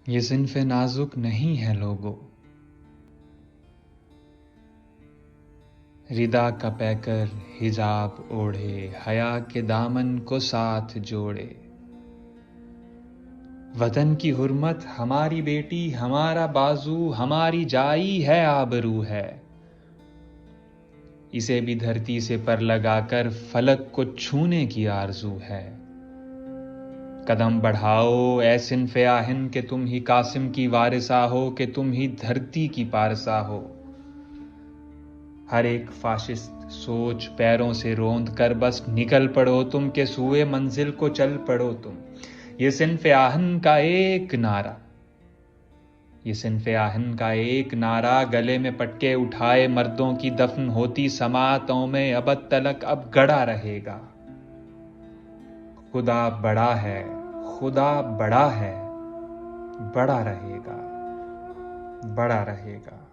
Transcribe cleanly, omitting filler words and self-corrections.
ये सिन्फ़े नाजुक नहीं है लोगो, रिदा का पैकर हिजाब ओढ़े, हया के दामन को साथ जोड़े। वतन की हुर्मत हमारी बेटी, हमारा बाजू, हमारी जाई है, आबरू है। इसे भी धरती से पर लगाकर फलक को छूने की आरजू है। कदम बढ़ाओ ऐ सिन्फ़े आहिन के तुम ही कासिम की वारिसा हो, कि तुम ही धरती की पारसा हो। हर एक फाशिस्ट सोच पैरों से रोंद कर बस निकल पड़ो तुम, के सुए मंजिल को चल पड़ो तुम। ये सिन्फ़े आहन का एक नारा, ये सिन्फ़े आहन का एक नारा, गले में पटके उठाए मर्दों की दफन होती समातों में अबद तलक अब गड़ा रहेगा। खुदा बड़ा है, खुदा बड़ा है, बड़ा रहेगा, बड़ा रहेगा।